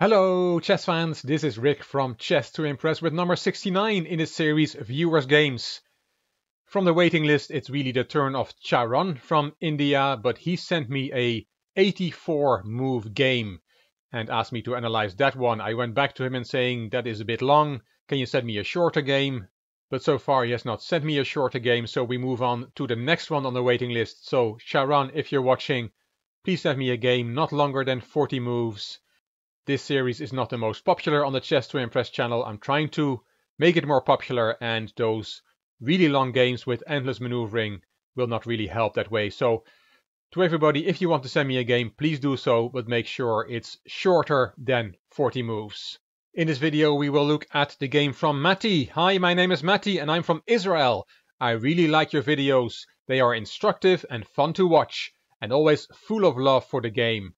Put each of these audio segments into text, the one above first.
Hello chess fans, this is Rick from Chess to Impress with number 69 in the series Viewers Games. From the waiting list it's really the turn of Charan from India, but he sent me a 84 move game and asked me to analyze that one. I went back to him and saying that is a bit long, can you send me a shorter game? But so far he has not sent me a shorter game, so we move on to the next one on the waiting list. So Charan, if you're watching, please send me a game not longer than 40 moves. This series is not the most popular on the Chess to Impress channel. I'm trying to make it more popular, and those really long games with endless maneuvering will not really help that way. So to everybody, if you want to send me a game, please do so, but make sure it's shorter than 40 moves. In this video we will look at the game from Matty. Hi, my name is Matty and I'm from Israel. I really like your videos. They are instructive and fun to watch, and always full of love for the game.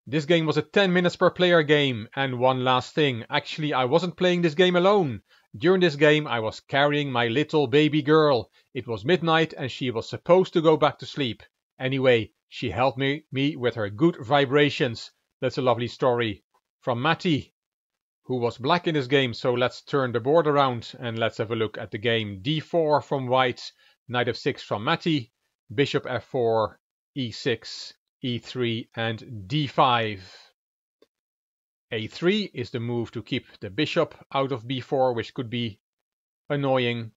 This game was a 10 minutes per player game, and one last thing, actually I wasn't playing this game alone. During this game I was carrying my little baby girl. It was midnight and she was supposed to go back to sleep. Anyway, she helped me with her good vibrations. That's a lovely story from Matty, who was black in this game. So let's turn the board around and let's have a look at the game. D4 from white, knight f6 from Matty, bishop f4, e6, e3 and d5. a3 is the move to keep the bishop out of b4, which could be annoying.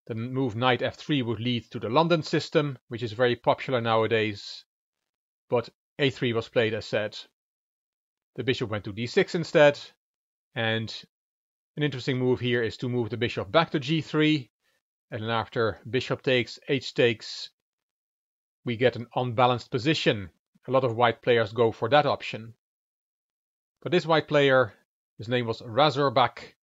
The move knight f3 would lead to the London system, which is very popular nowadays. But a3 was played as said. The bishop went to d6 instead, and an interesting move here is to move the bishop back to g3, and then after bishop takes, h takes, we get an unbalanced position. A lot of white players go for that option. But this white player, his name was Razurbak,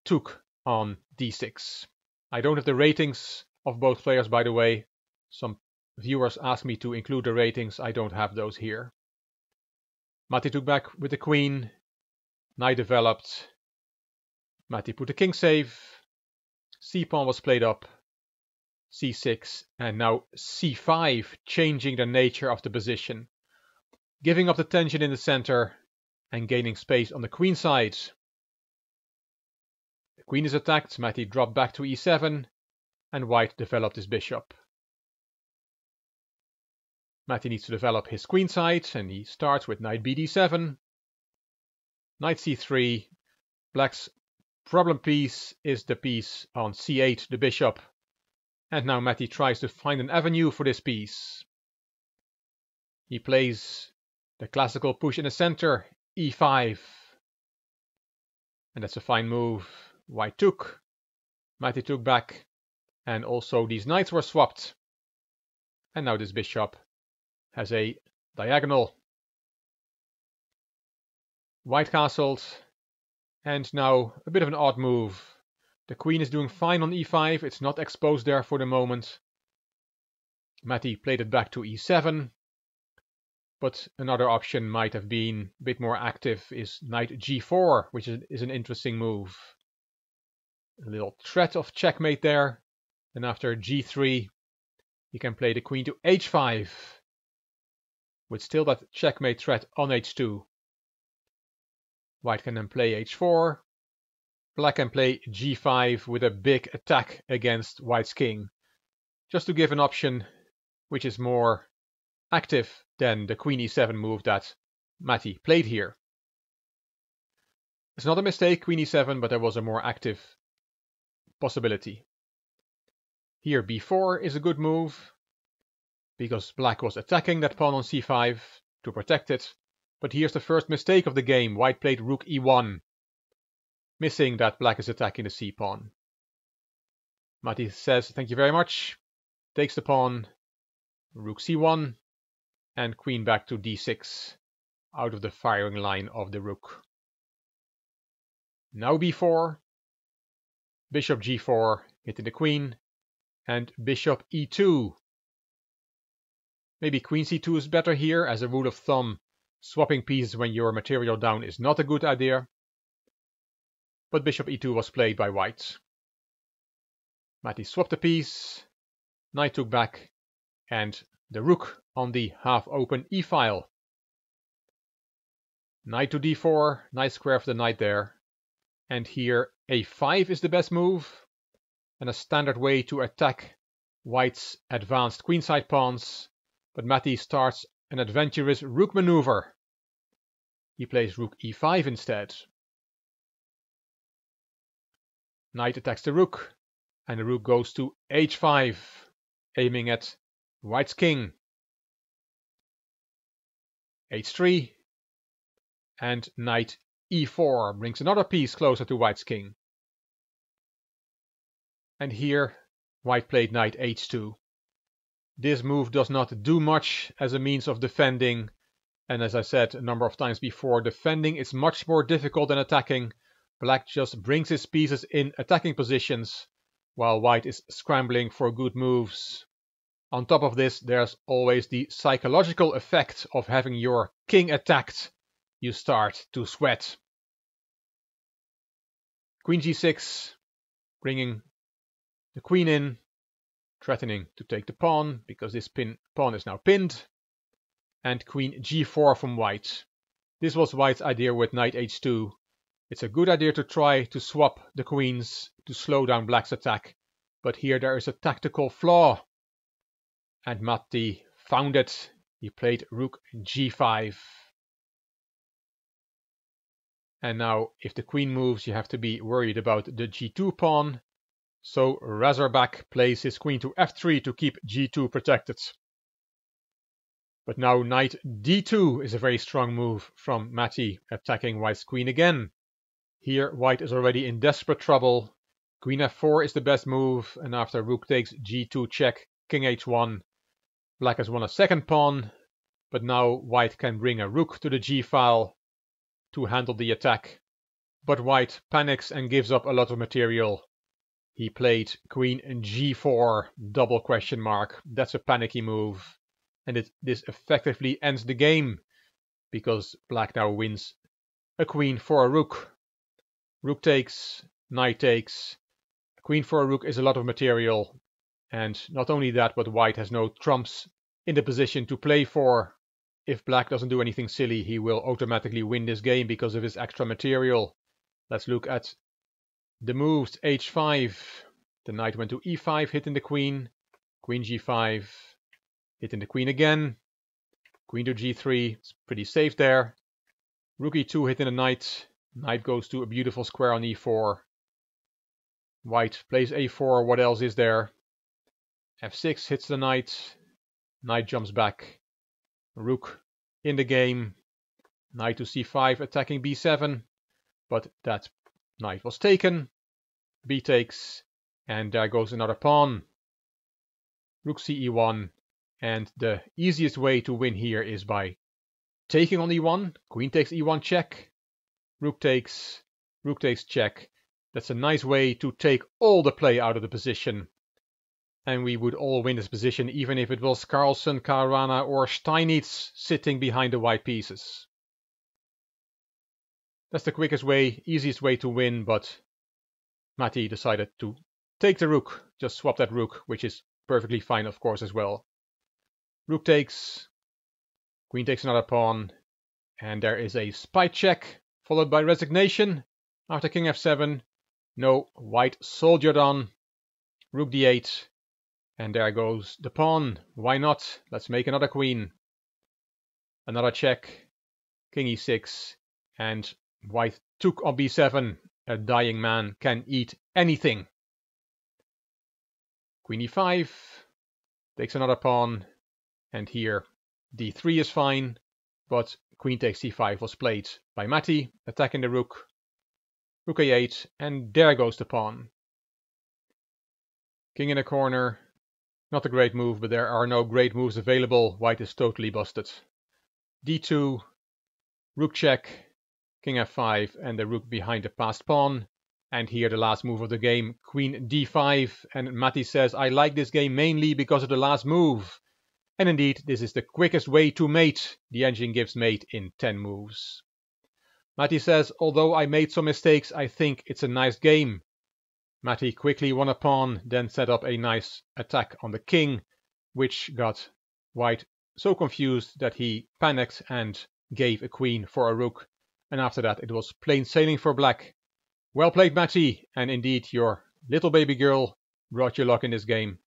took on d6. I don't have the ratings of both players, by the way. Some viewers asked me to include the ratings. I don't have those here. Matty took back with the queen. Knight developed. Matty put the king save. C-pawn was played up. c6 and now c5, changing the nature of the position, giving up the tension in the center and gaining space on the queen side. The queen is attacked, Matty dropped back to e7 and white developed his bishop. Matty needs to develop his queen side and he starts with knight bd7, knight c3. Black's problem piece is the piece on c8, the bishop. And now Matty tries to find an avenue for this piece. He plays the classical push in the center, e5. And that's a fine move. White took, Matty took back, and also these knights were swapped. And now this bishop has a diagonal. White castled, and now a bit of an odd move. The queen is doing fine on e5, it's not exposed there for the moment. Matty played it back to e7, but another option might have been a bit more active is knight g4, which is an interesting move. A little threat of checkmate there, and after g3 he can play the queen to h5, with still that checkmate threat on h2. White can then play h4. Black can play g5 with a big attack against white's king, just to give an option which is more active than the queen e7 move that Matty played here. It's not a mistake, queen e7, but there was a more active possibility. Here b4 is a good move, because black was attacking that pawn on c5 to protect it. But here's the first mistake of the game. White played rook e1. Missing that black is attacking the c-pawn. Matty says thank you very much, takes the pawn, rook c1, and queen back to d6, out of the firing line of the rook. Now b4, bishop g4, hitting the queen, and bishop e2. Maybe queen c2 is better here. As a rule of thumb, swapping pieces when your material down is not a good idea. But bishop e2 was played by white. Matty swapped the piece, knight took back, and the rook on the half-open e-file. Knight to d4, nice square for the knight there. And here a5 is the best move, and a standard way to attack white's advanced queenside pawns. But Matty starts an adventurous rook maneuver. He plays rook e5 instead. Knight attacks the rook, and the rook goes to h5, aiming at white's king. h3, and knight e4 brings another piece closer to white's king. And here white played knight h2. This move does not do much as a means of defending, and as I said a number of times before, defending is much more difficult than attacking. Black just brings his pieces in attacking positions, while white is scrambling for good moves. On top of this, there's always the psychological effect of having your king attacked. You start to sweat. Queen g6, bringing the queen in, threatening to take the pawn, because this pawn is now pinned. And queen g4 from white. This was white's idea with knight h2. It's a good idea to try to swap the queens to slow down black's attack, but here there is a tactical flaw. And Matty found it. He played rook g5. And now, if the queen moves, you have to be worried about the g2 pawn. So Razorback plays his queen to f3 to keep g2 protected. But now knight d2 is a very strong move from Matty, attacking white's queen again. Here white is already in desperate trouble. Queen f4 is the best move, and after rook takes g2 check, king h1. Black has won a second pawn, but now white can bring a rook to the g-file to handle the attack. But white panics and gives up a lot of material. He played queen g4, double question mark. That's a panicky move. And this effectively ends the game, because black now wins a queen for a rook. Rook takes, knight takes. A queen for a rook is a lot of material. And not only that, but white has no trumps in the position to play for. If black doesn't do anything silly, he will automatically win this game because of his extra material. Let's look at the moves. h5. The knight went to e5, hitting the queen. Queen g5. Hitting the queen again. Queen to g3. It's pretty safe there. Rook e2 hitting the knight. Knight goes to a beautiful square on e4. White plays a4. What else is there? f6 hits the knight. Knight jumps back. Rook in the game. Knight to c5 attacking b7. But that knight was taken. B takes. And there goes another pawn. Rook ce1. And the easiest way to win here is by taking on e1. Queen takes e1 check. Rook takes check. That's a nice way to take all the play out of the position. And we would all win this position, even if it was Carlsen, Caruana or Steinitz sitting behind the white pieces. That's the quickest way, easiest way to win, but Matty decided to take the rook. Just swap that rook, which is perfectly fine, of course, as well. Rook takes, queen takes another pawn, and there is a spy check, followed by resignation after king f7. No, white soldiered on. Rook d8. And there goes the pawn. Why not? Let's make another queen. Another check. King e6. And white took on b7. A dying man can eat anything. Queen e5. Takes another pawn. And here d3 is fine. But queen takes c5 was played by Matty, attacking the rook. Rook a8. And there goes the pawn. King in a corner. Not a great move, but there are no great moves available. White is totally busted. d2, rook check, king f5, and the rook behind the passed pawn. And here the last move of the game, queen d5. And Matty says, I like this game mainly because of the last move. And indeed, this is the quickest way to mate. The engine gives mate in 10 moves. Matty says, although I made some mistakes, I think it's a nice game. Matty quickly won a pawn, then set up a nice attack on the king, which got white so confused that he panicked and gave a queen for a rook. and after that it was plain sailing for black. Well played, Matty, and indeed your little baby girl brought you luck in this game.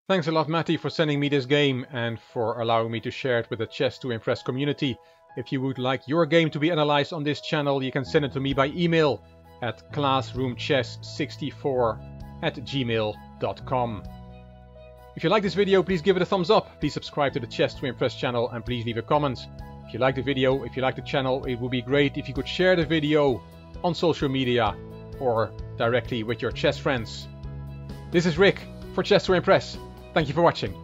Thanks a lot, Matty, for sending me this game and for allowing me to share it with the Chess to Impress community. If you would like your game to be analyzed on this channel, you can send it to me by email at classroomchess64@gmail.com. If you like this video, please give it a thumbs up. Please subscribe to the Chess to Impress channel and please leave a comment. If you like the video, if you like the channel, it would be great if you could share the video on social media or directly with your chess friends. This is Rick for Chess to Impress. Thank you for watching.